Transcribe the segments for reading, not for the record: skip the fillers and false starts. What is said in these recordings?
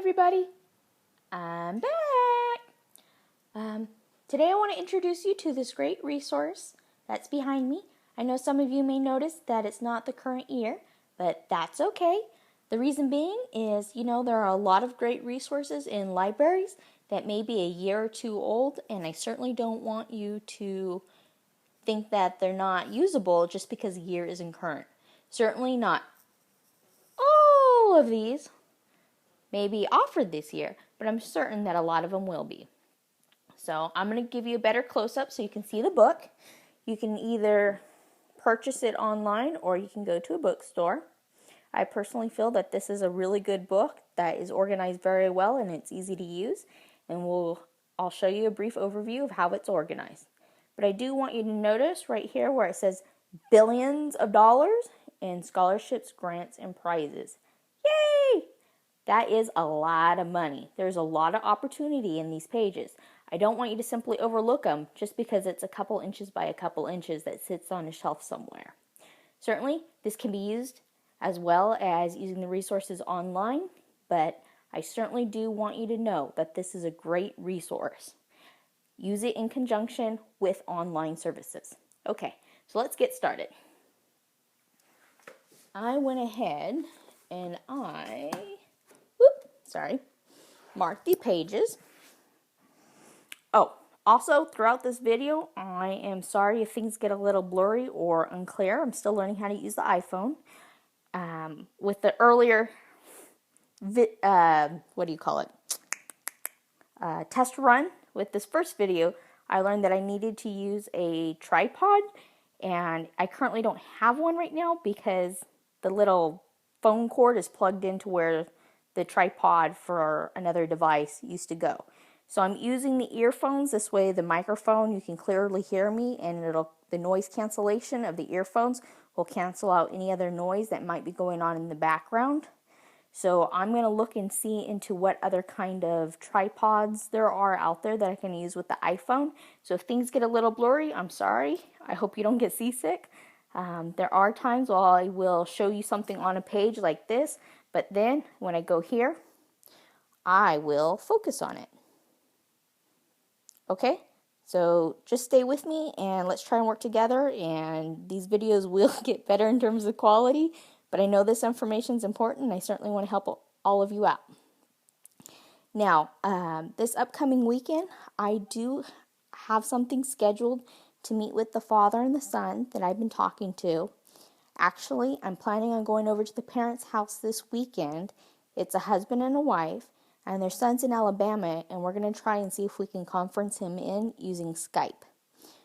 everybody, I'm back. Today I want to introduce you to this great resource that's behind me. I know some of you may notice that it's not the current year, but that's okay. The reason being is, there are a lot of great resources in libraries that may be a year or two old, and I certainly don't want you to think that they're not usable just because the year isn't current. Certainly not all of these may be offered this year, but I'm certain that a lot of them will be. So I'm going to give you a better close-up so you can see the book. You can either purchase it online or you can go to a bookstore. I personally feel that this is a really good book that is organized very well and it's easy to use. And I'll show you a brief overview of how it's organized. But I do want you to notice right here where it says billions of dollars in scholarships, grants, and prizes. Yay! That is a lot of money. There's a lot of opportunity in these pages. I don't want you to simply overlook them just because it's a couple inches by a couple inches that sits on a shelf somewhere. Certainly, this can be used as well as using the resources online, but I certainly do want you to know that this is a great resource. Use it in conjunction with online services. Okay, so let's get started. I went ahead and mark the pages. Oh, also throughout this video, I am sorry if things get a little blurry or unclear. I'm still learning how to use the iPhone. With the earlier, test run with this first video, I learned that I needed to use a tripod, and I currently don't have one right now because the little phone cord is plugged into where the tripod for another device used to go. So I'm using the earphones. This way the microphone, you can clearly hear me, and the noise cancellation of the earphones will cancel out any other noise that might be going on in the background. So I'm going to look and see into what other kind of tripods there are out there that I can use with the iPhone. So if things get a little blurry, I'm sorry. I hope you don't get seasick. There are times where I will show you something on a page like this, but then when I go here, I will focus on it. Okay, so just stay with me and let's try and work together, and these videos will get better in terms of quality, but I know this information is important and I certainly want to help all of you out. Now, this upcoming weekend, I do have something scheduled to meet with the father and the son that I've been talking to. Actually, I'm planning on going over to the parents' house this weekend. It's a husband and a wife, and their son's in Alabama, and we're going to try and see if we can conference him in using Skype.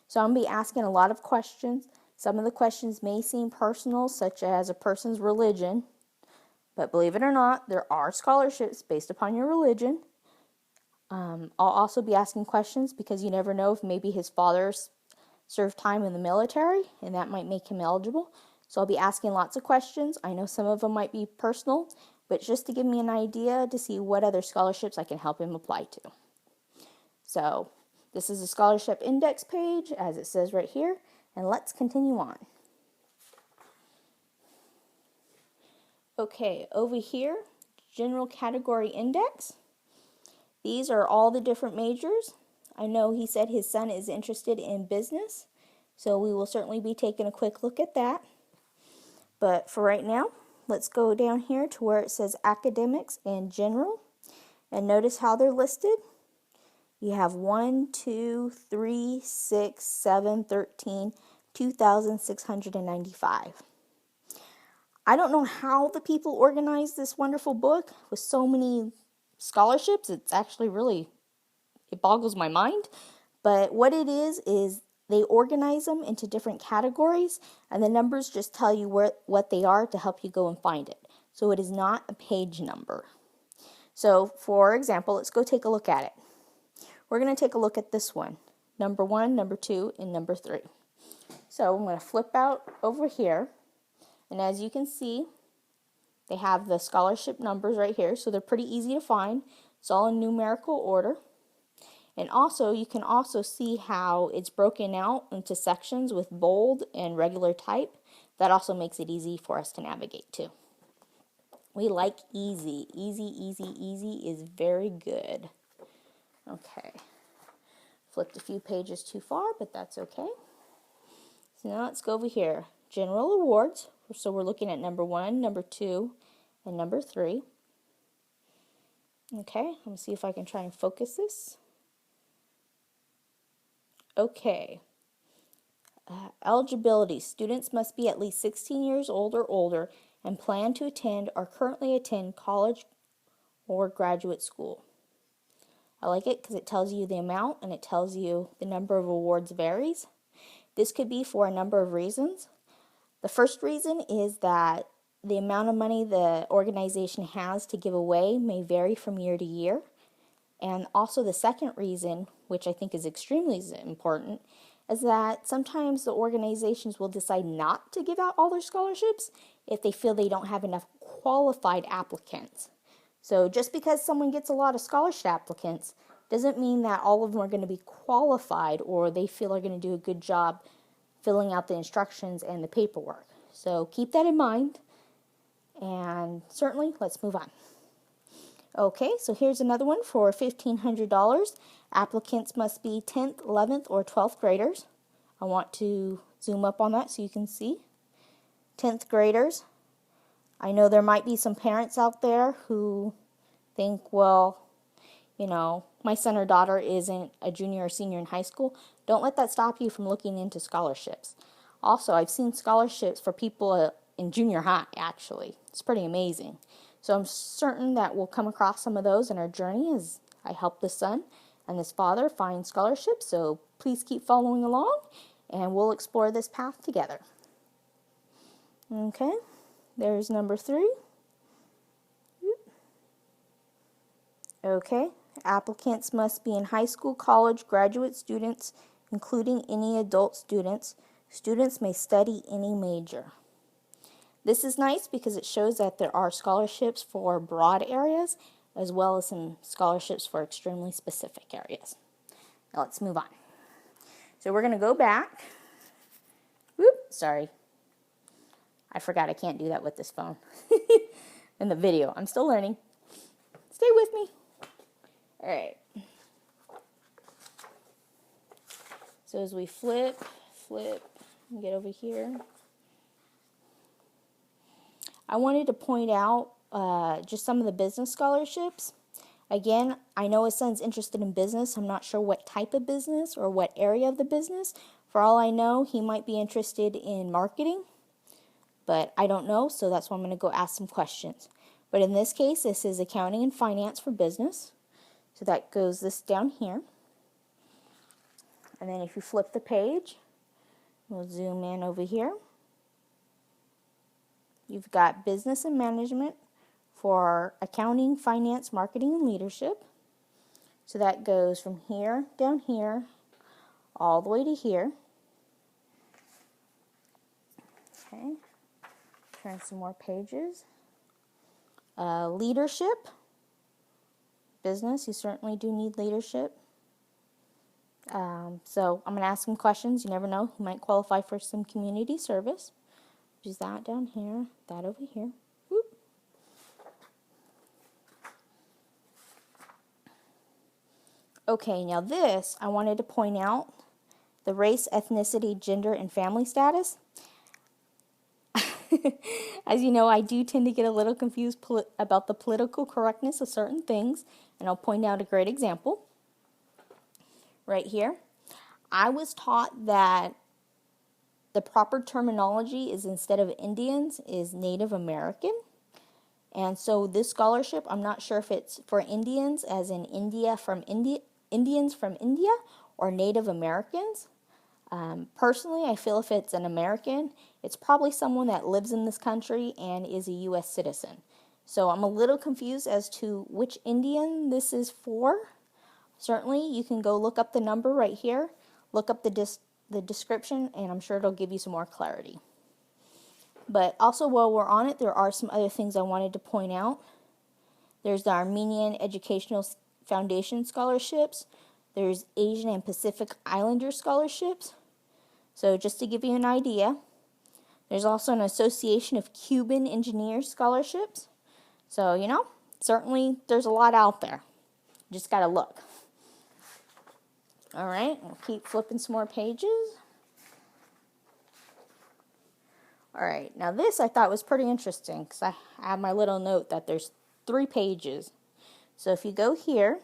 So I'm going to be asking a lot of questions. Some of the questions may seem personal, such as a person's religion, but believe it or not, there are scholarships based upon your religion. I'll also be asking questions because you never know if maybe his father served time in the military, and that might make him eligible. So I'll be asking lots of questions. I know some of them might be personal, but just to give me an idea to see what other scholarships I can help him apply to. So this is a scholarship index page, as it says right here, and let's continue on. Okay, over here, general category index. These are all the different majors. I know he said his son is interested in business, so we will certainly be taking a quick look at that. But for right now, let's go down here to where it says academics and general, and notice how they're listed. You have 1, 2, 3, 6, 7, 13, 2,695. I don't know how the people organized this wonderful book with so many scholarships. It's actually it boggles my mind. But what it is they organize them into different categories, and the numbers just tell you what they are to help you go and find it. So it is not a page number. So, for example, let's go take a look at it. We're going to take a look at this one. Number 1, number 2, and number 3. So I'm going to flip out over here, and as you can see, they have the scholarship numbers right here, so they're pretty easy to find. It's all in numerical order. And also, you can also see how it's broken out into sections with bold and regular type. That also makes it easy for us to navigate too. We like easy. Easy, easy, easy is very good. Okay. Flipped a few pages too far, but that's okay. So now let's go over here. General awards. So we're looking at number 1, number 2, and number 3. Okay, let me see if I can try and focus this. Okay. Eligibility. Students must be at least 16 years old or older and plan to attend or currently attend college or graduate school. I like it because it tells you the amount and it tells you the number of awards varies. This could be for a number of reasons. The first reason is that the amount of money the organization has to give away may vary from year to year. And also the second reason, which I think is extremely important, is that sometimes the organizations will decide not to give out all their scholarships if they feel they don't have enough qualified applicants. So just because someone gets a lot of scholarship applicants doesn't mean that all of them are going to be qualified or they feel are going to do a good job filling out the instructions and the paperwork. So keep that in mind, and certainly let's move on. Okay, so here's another one for $1,500. Applicants must be 10th, 11th, or 12th graders. I want to zoom up on that so you can see. 10th graders. I know there might be some parents out there who think, well, you know, my son or daughter isn't a junior or senior in high school. Don't let that stop you from looking into scholarships. Also, I've seen scholarships for people in junior high, actually. It's pretty amazing. So I'm certain that we'll come across some of those in our journey as I help this son and this father find scholarships. So please keep following along and we'll explore this path together. Okay, there's number 3. Okay, applicants must be in high school, college, graduate students, including any adult students. Students may study any major. This is nice because it shows that there are scholarships for broad areas as well as some scholarships for extremely specific areas. Now let's move on. So we're going to go back. Sorry. I forgot I can't do that with this phone. In the video. I'm still learning. Stay with me. All right. So as we flip, and get over here. I wanted to point out just some of the business scholarships. Again, I know his son's interested in business. I'm not sure what type of business or what area of the business. For all I know, he might be interested in marketing, but I don't know, so that's why I'm going to go ask some questions. But in this case, this is accounting and finance for business. So that goes this down here. And then if you flip the page, we'll zoom in over here. You've got business and management for accounting, finance, marketing, and leadership. So that goes from here, down here, all the way to here. Okay, turn some more pages. Leadership. Business, you certainly do need leadership. So I'm going to ask some questions. You never know, you might qualify for some community service. Which is that down here, that over here. Whoop. Okay, now this, I wanted to point out the race, ethnicity, gender, and family status. As you know, I do tend to get a little confused about the political correctness of certain things, and I'll point out a great example. Right here. I was taught that the proper terminology is, instead of Indians, is Native American. And so this scholarship, I'm not sure if it's for Indians, as in Indians from India, or Native Americans. Personally, I feel if it's an American, it's probably someone that lives in this country and is a U.S. citizen. So I'm a little confused as to which Indian this is for. Certainly, you can go look up the number right here, look up the description, and I'm sure it'll give you some more clarity. But also, while we're on it, there are some other things I wanted to point out. There's the Armenian Educational Foundation scholarships. There's Asian and Pacific Islander scholarships. So just to give you an idea, there's also an Association of Cuban Engineers scholarships. So, you know, certainly there's a lot out there. Just got to look. All right, we'll keep flipping some more pages. All right, now this I thought was pretty interesting because I have my little note that there's 3 pages. So if you go here,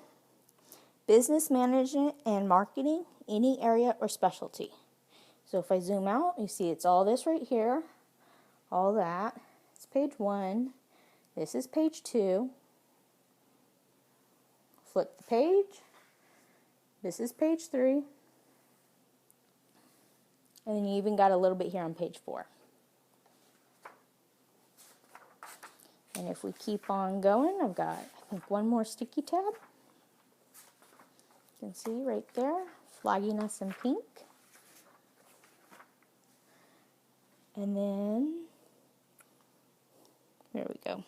business management and marketing, any area or specialty. So if I zoom out, you see it's all this right here, all that. It's page 1. This is page 2. Flip the page. This is page 3. And then you even got a little bit here on page 4. And if we keep on going, I've got, I think, one more sticky tab. You can see right there, flagginess in pink. And then, there we go.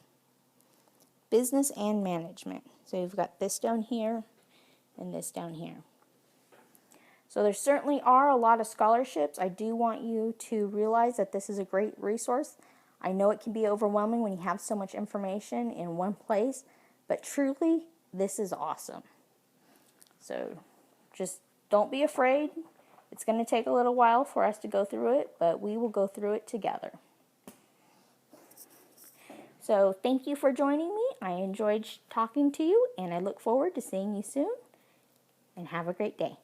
Business and management. So you've got this down here and this down here. So there certainly are a lot of scholarships. I do want you to realize that this is a great resource. I know it can be overwhelming when you have so much information in one place, but truly, this is awesome. So just don't be afraid. It's going to take a little while for us to go through it, but we will go through it together. So thank you for joining me. I enjoyed talking to you, and I look forward to seeing you soon. And have a great day.